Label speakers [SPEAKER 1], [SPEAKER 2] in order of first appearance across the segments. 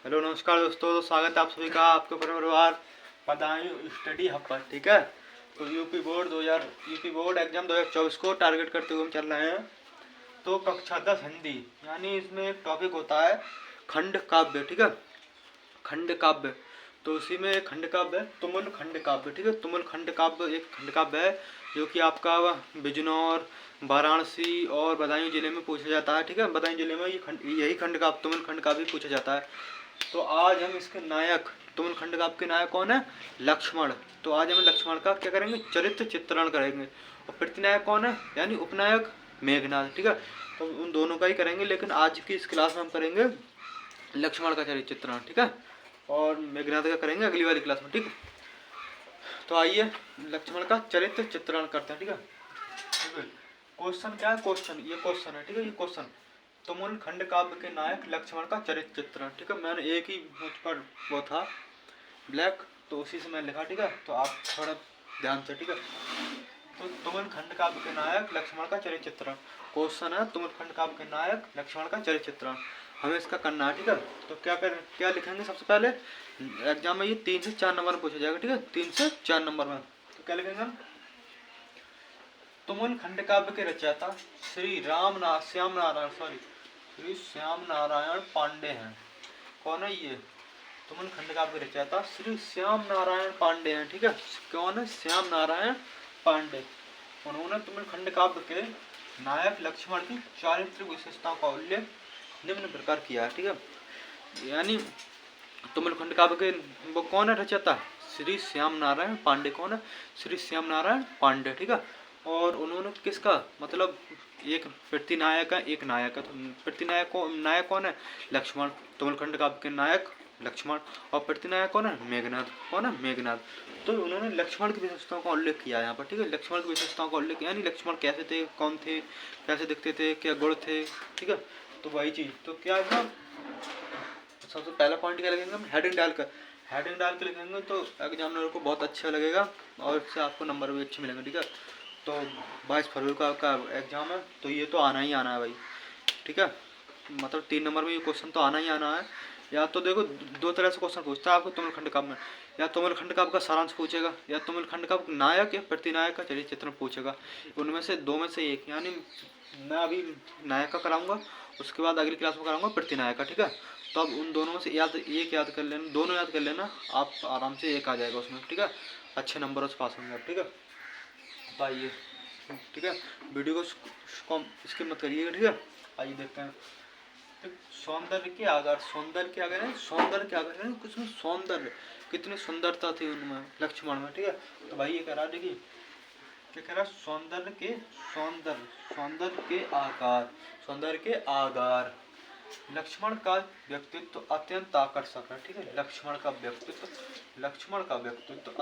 [SPEAKER 1] Hello नमस्कार दोस्तों, तो स्वागत है आप सभी का आपके परिवार बदायूं स्टडी हब पर। ठीक है, तो यूपी बोर्ड एग्जाम 2024 को टारगेट करते हुए हम चल रहे हैं। तो कक्षा 10 हिंदी, यानी इसमें एक टॉपिक होता है खंड काव्य। ठीक है, खंड काव्य। तो उसी में एक खंड काव्य है तुमुल खंड काव्य। ठीक है, तुमुल खंड काव्य एक खंड काव्य है जो कि आपका बिजनौर, वाराणसी और बदायूं जिले में पूछा जाता है। ठीक है, बदायूं जिले में यही खंड काव्य तुमुल खंड काव्य पूछा जाता है। तो आज हम इसके नायक, तुमुल खंड काव्य के नायक कौन है? लक्ष्मण। तो आज हम लक्ष्मण का क्या करेंगे? चरित्र चित्रण करेंगे। और प्रतिनायक कौन है, यानी उपनायक मेघनाथ। ठीक है, तो उन दोनों का ही करेंगे, लेकिन आज की इस क्लास में हम करेंगे लक्ष्मण का चरित्र चित्रण। ठीक है, और मेघनाथ का करेंगे अगली वाली क्लास में। ठीक है, तो आइए लक्ष्मण का चरित्र चित्रण करते हैं। ठीक है, क्वेश्चन क्या है? क्वेश्चन ये क्वेश्चन है। ठीक है, ये क्वेश्चन तुमुल खंड काव्य के नायक लक्ष्मण का चरित्र चित्रण। ठीक है, मैंने एक ही मुझ पर वो था ब्लैक, तो उसी से मैंने लिखा। ठीक है, तो आप थोड़ा ध्यान से। ठीक है, तो तुमुल खंड काव्य के नायक लक्ष्मण का चरित्र चित्रण क्वेश्चन है। तुमुल खंड काव्य के नायक लक्ष्मण का चरित्र चित्रण हमें इसका करना है। ठीक है, तो क्या लिखेंगे? सबसे पहले एग्जाम में ये 3 से 4 नंबर में पूछा जाएगा। ठीक है, 3 से 4 नंबर में। तो क्या लिखेंगे हम? तुमुल खंड काव्य के रचयिता श्री श्याम नारायण पांडे हैं। कौन है ये? तुमुल खंड काव्य के रचयिता श्री श्याम नारायण पांडे हैं। ठीक है, कौन है? श्याम नारायण पांडे। उन्होंने तुमुल खंड काव्य के नायक लक्ष्मण की चारित्रिक विशेषताओं का उल्लेख निम्न प्रकार किया है। ठीक है, यानी तुमुल खंड काव्य के वो कौन है रचयिता? श्री श्याम नारायण पांडे। कौन है? श्री श्याम नारायण पांडे। ठीक है, और उन्होंने किसका मतलब एक प्रतिनायक है, एक नायक है। तो नायक कौन है? लक्ष्मण। तुमुल खंड काव्य के नायक लक्ष्मण, और प्रतिनायक कौन है? मेघनाथ। कौन है? मेघनाथ। तो उन्होंने लक्ष्मण की विशेषताओं का उल्लेख किया यहाँ पर। ठीक है, लक्ष्मण की विशेषताओं का उल्लेख, यानी लक्ष्मण कैसे थे, कौन थे, कैसे दिखते थे, क्या गुण थे। ठीक है, तो वही चीज। तो क्या है, सबसे पहला पॉइंट क्या लगेगा? हम हेडिंग डाल के लिखेंगे तो एग्जामिनर को बहुत अच्छा लगेगा और इससे आपको नंबर भी अच्छे मिलेंगे। ठीक है, तो 22 फरवरी को आपका एग्जाम है, तो ये तो आना ही आना है भाई। ठीक है, मतलब 3 नंबर में ये क्वेश्चन तो आना ही आना है। या तो देखो, 2 तरह से क्वेश्चन पूछता है आपको तुमुल खंड काव्य में। या तुमुल खंड काव्य का सारांश पूछेगा, या तुमुल खंड काव्य नायक या प्रतिनायक का चरित्र चित्रण पूछेगा। उनमें से 2 में से एक, यानी मैं अभी नायक का कराऊंगा, उसके बाद अगली क्लास में कराऊंगा प्रतिनायक का। ठीक है, तो अब उन दोनों में से एक याद कर लेना, दोनों याद कर लेना, आप आराम से एक आ जाएगा उसमें। ठीक है, अच्छे नंबरों से पास होंगे आप। ठीक है, तो आइए। ठीक है, वीडियो को स्किप मत करिएगा। ठीक है, आइए देखते हैं। सौंदर्य के आधार, सौंदर्य के आधार कुछ में सौंदर्य, कितनी सुंदरता थी उनमें लक्ष्मण में। ठीक है, तो भाई ये कह रहा, देखिए क्या कह रहा? सौंदर्य के आधार लक्ष्मण का व्यक्तित्व अत्यंत आकर्षक है। ठीक है, लक्ष्मण का व्यक्तित्व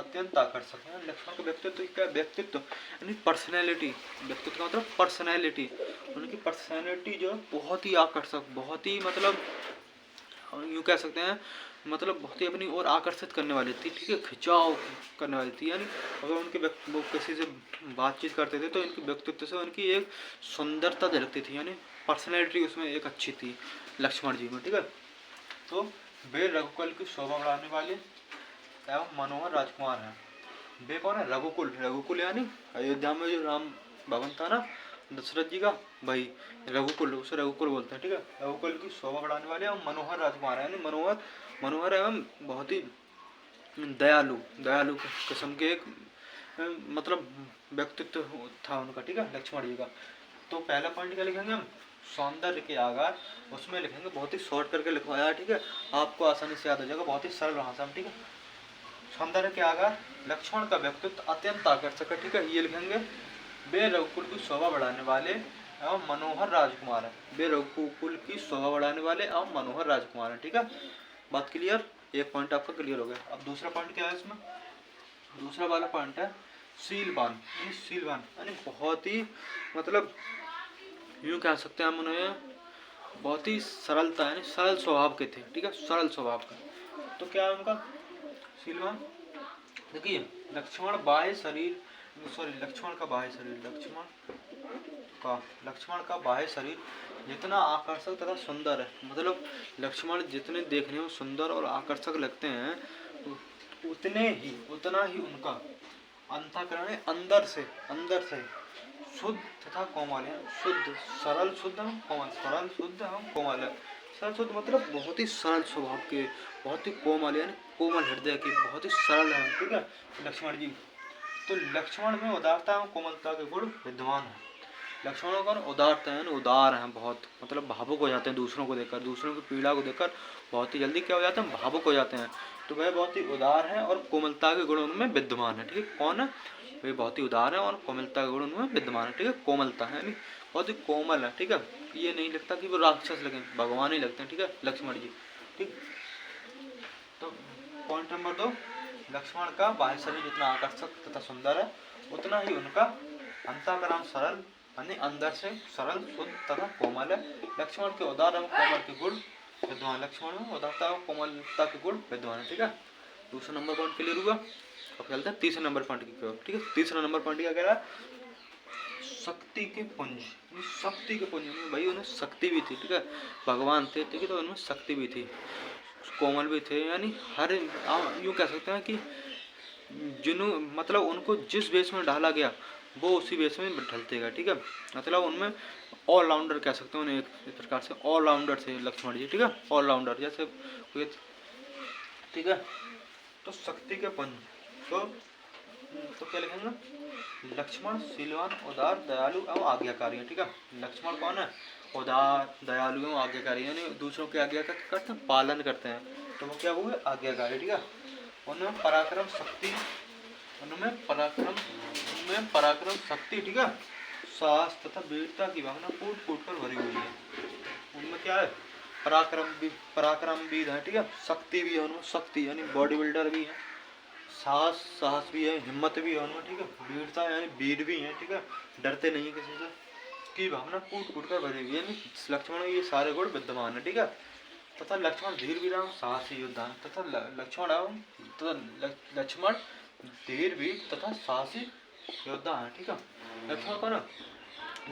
[SPEAKER 1] अत्यंत आकर्षक है। लक्ष्मण का व्यक्तित्व क्या? व्यक्तित्व यानी पर्सनैलिटी। व्यक्तित्व का मतलब पर्सनैलिटी। उनकी पर्सनैलिटी जो है बहुत ही आकर्षक, बहुत ही मतलब यूँ कह सकते हैं, मतलब बहुत ही अपनी ओर आकर्षित करने वाली थी। ठीक है, खिंचाव करने वाली थी। यानी अगर उनके वो किसी से बातचीत करते थे तो इनके व्यक्तित्व से उनकी एक सुंदरता झलकती थी, यानी पर्सनैलिटी उसमें एक अच्छी थी लक्ष्मण जी में। ठीक है, तो वे रघुकुल की शोभा बढ़ाने वाले एवं मनोहर राजकुमार हैं। वे कौन है? रघुकुल यानी अयोध्या में जो राम भवन था ना दशरथ जी का, भाई रघुकुल, उसे रघुकुल बोलते हैं। ठीक है, रघुकुल की शोभा बढ़ाने वाले एवं मनोहर राजकुमार यानी मनोहर एवं बहुत ही दयालु किस्म के एक मतलब व्यक्तित्व था उनका। ठीक है, लक्ष्मण जी का। तो पहला पॉइंट क्या लिखेंगे हम? सौंदर्य के आगार, उसमें लिखेंगे, बहुत ही शॉर्ट करके लिखवाया है। ठीक है, आपको आसानी से याद हो जाएगा, बहुत ही सरल भाषा में। ठीक है, सौंदर्य के आगार लक्ष्मण का व्यक्तित्व अत्यंत आकर्षक है। ठीक है, ये लिखेंगे। वे रघुकुल की शोभा बढ़ाने वाले एवं मनोहर राजकुमार है। वे रघुकुल की शोभा बढ़ाने वाले एवं मनोहर राजकुमार है। ठीक है, बात क्लियर? एक पॉइंट आपका क्लियर हो गया। अब दूसरा पॉइंट क्या है इसमें? दूसरा वाला पॉइंट है शीलवान यानी बहुत ही मतलब यूँ कह सकते हैं हम उन्हें, बहुत ही सरलता यानी सरल स्वभाव के थे। ठीक है, सरल स्वभाव का। तो क्या है उनका? शीलवान। देखिए, लक्ष्मण का बाह्य शरीर, लक्ष्मण का बाह्य शरीर जितना आकर्षक तथा सुंदर है, मतलब लक्ष्मण जितने देखने में सुंदर और आकर्षक लगते हैं, उतना ही उनका अंतःकरण है, अंदर से शुद्ध तथा कोमल है। शुद्ध, सरल शुद्ध एवं कोमल, सरल शुद्ध एवं कोमल है। सरल शुद्ध मतलब बहुत ही सरल स्वभाव के, बहुत ही कोमल यानी कोमल हृदय के, बहुत ही सरल है, ठीक है लक्ष्मण जी। तो लक्ष्मण में उदारता एवं कोमलता के गुण विद्यमान है। लक्ष्मणों का उदारता है, उदार हैं बहुत, मतलब भावुक हो जाते हैं दूसरों को देखकर, दूसरों की पीड़ा को देखकर बहुत ही जल्दी क्या हो जाते हैं, भावुक हो जाते हैं। तो वह बहुत ही उदार है और कोमलता के गुण उनमें विद्यमान है, ठीक है। कौन है? वे बहुत ही उदार है और कोमलता के गुण उनमें विद्यमान है, ठीक है। कोमलता है यानी बहुत ही कोमल है, ठीक है। ये नहीं लगता कि वो राक्षस लगे, भगवान ही लगते हैं, ठीक है लक्ष्मण जी, ठीक। तो पॉइंट नंबर 2, लक्ष्मण का बाह्य शरीर जितना आकर्षक तथा सुंदर है, उतना ही उनका अंतःकरण सरल यानी अंदर से सरल शुद्ध तथा कोमल है। लक्ष्मण के उदार एवं कोमल के गुण विद्यमान, लक्ष्मण में उदारता एवं कोमलता के गुण विद्यमान है, ठीक है। दूसरा नंबर पॉइंट क्लियर हुआ। अब चलते हैं तीसरे नंबर पॉइंट की ओर, ठीक है। तीसरा नंबर पॉइंट क्या कह रहा है? शक्ति के पुंज, शक्ति के पुंज भाई, उन्हें शक्ति भी थी, ठीक है। भगवान थे, ठीक है, तो उनमें शक्ति भी थी, कोमल भी थे, यानी हर यूँ कह सकते हैं कि जिन्हों मतलब उनको जिस वेश में डाला गया वो उसी वेश में ढलते गए, ठीक है। मतलब उनमें ऑलराउंडर कह सकते हैं उन्हें, एक प्रकार से ऑलराउंडर थे लक्ष्मण जी, ठीक है। ऑलराउंडर जैसे कोई, ठीक है। तो शक्ति के पुंज, तो क्या लिखेंगे? लक्ष्मण शीलवान, उदार, दयालु एवं आज्ञाकारी है, ठीक है। लक्ष्मण कौन है? उदार, दयालु एवं आज्ञाकारी, यानी दूसरों की आज्ञा का करते हैं, पालन करते हैं, तो वो क्या हुए? आज्ञाकारी, ठीक है। उनमें पराक्रम शक्ति, उनमें पराक्रम शक्ति, ठीक है, साहस तथा वीरता की भावना कूट कूट कर भरी हुई है। उनमें क्या है? पराक्रमवीर है, ठीक है। शक्ति भी है उनमें, शक्ति यानी बॉडी बिल्डर भी है, साहस भी है, हिम्मत भी है उनमें, ठीक है। वीरता यानी वीर भी है, ठीक है, डरते नहीं है किसी से, की भावना कूट कूट कर भरी हुई है, यानी लक्ष्मण में ये सारे गुण विद्यमान है, ठीक है। तथा लक्ष्मण धीर वीर एवं साहसी योद्धा है, तथा लक्ष्मण धीर वीर तथा साहसी योद्धा है, ठीक है। लक्ष्मण कौन है?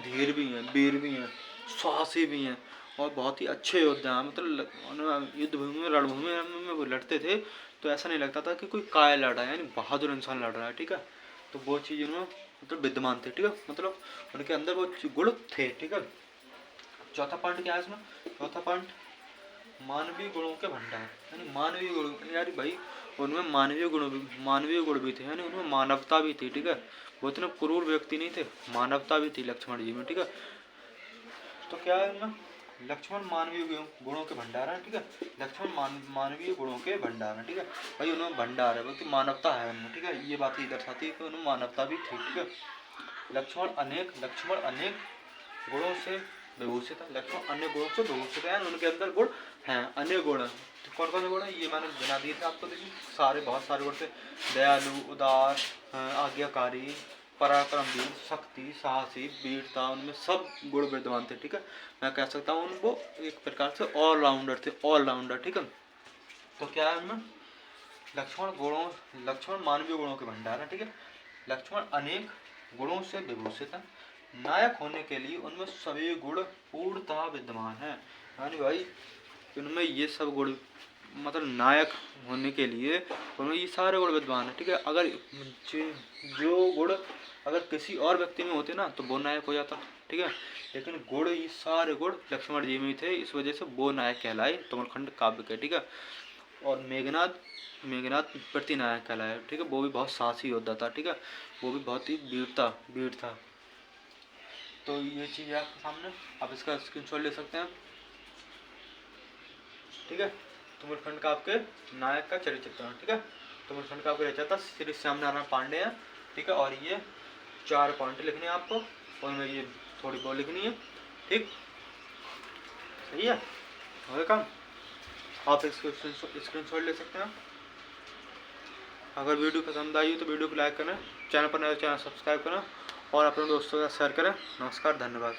[SPEAKER 1] धीर भी हैं, वीर भी हैं, साहसी भी हैं और बहुत ही अच्छे योद्धा हैं। मतलब युद्ध भूमि में, रणभूमि में वो लड़ते थे तो ऐसा नहीं लगता था कि कोई काय लड़ रहा है, यानी बहादुर इंसान लड़ रहा है, ठीक है। तो वो चीज़ उनमें मतलब विद्यमान थे, ठीक है, मतलब उनके अंदर वो गुण थे, ठीक है। चौथा पॉइंट क्या है इसमें? चौथा पॉइंट मानवीय गुणों के भंडार, यानी मानवीय गुण, यार भाई उनमें मानवीय गुण भी थे, यानी उनमें मानवता भी थी, ठीक है। वो इतने क्रूर व्यक्ति नहीं थे, मानवता भी थी लक्ष्मण जी में, ठीक है। तो क्या है उनमें? लक्ष्मण मानवीय गुणों के भंडार है, ठीक है। लक्ष्मण मानवीय गुणों के भंडार है, ठीक है। भाई उनमें भंडार है, बल्कि मानवता है उनमें, ठीक है। ये बात ही दर्शाती है कि उनमें मानवता भी थी, ठीक है। लक्ष्मण अनेक गुणों से विभूषित है, लक्ष्मण अन्य गुणों से विभूषित है, उनके अंदर गुण हैं, अन्य गुण हैं। तो कौन कौन से गुण है ये मैंने बना दिए थे आपको, देखिए सारे, बहुत सारे गुण थे। दयालु, उदार, आज्ञाकारी, पराक्रमवीर, शक्ति, साहसी, वीरता, उनमें सब गुण विद्यमान थे, ठीक है। मैं कह सकता हूँ उनको एक प्रकार से ऑलराउंडर थे, ऑलराउंडर, ठीक है। तो क्या है उनमें? लक्ष्मण मानवीय गुणों के भंडार है, ठीक है। लक्ष्मण अनेक गुणों से विभूषित है, नायक होने के लिए उनमें सभी गुण पूर्णतः विद्यमान है, यानी भाई उनमें ये सब गुण, मतलब नायक होने के लिए उनमें ये सारे गुण विद्यमान है, ठीक है। अगर जो गुण अगर किसी और व्यक्ति में होते ना तो वो नायक हो जाता, ठीक है। लेकिन गुण, ये सारे गुण लक्ष्मण जी में थे, इस वजह से वो नायक कहलाए तुमरखंड काव्य के, ठीक है। और मेघनाद प्रतिनायक कहलाया, ठीक है। वो भी बहुत साहसी योद्धा था, ठीक है। वो भी बहुत ही वीर था। तो ये चीज़ है आपके सामने, आप इसका स्क्रीनशॉट ले सकते हैं, ठीक है। तुमरखंड का आपके नायक का चरित्र चित्रण, ठीक है। तुमरखंड का आपके रचयिता श्री श्याम नारायण पांडे हैं, ठीक है। और ये 4 पॉइंट लिखने हैं आपको, और में ये थोड़ी बहुत लिखनी है, ठीक, सही है, हो गया काम। आप इसको स्क्रीनशॉट ले सकते हैं। अगर वीडियो पसंद आई तो वीडियो को लाइक करें, चैनल पर नए चैनल सब्सक्राइब करें और अपने दोस्तों के साथ शेयर करें। नमस्कार, धन्यवाद।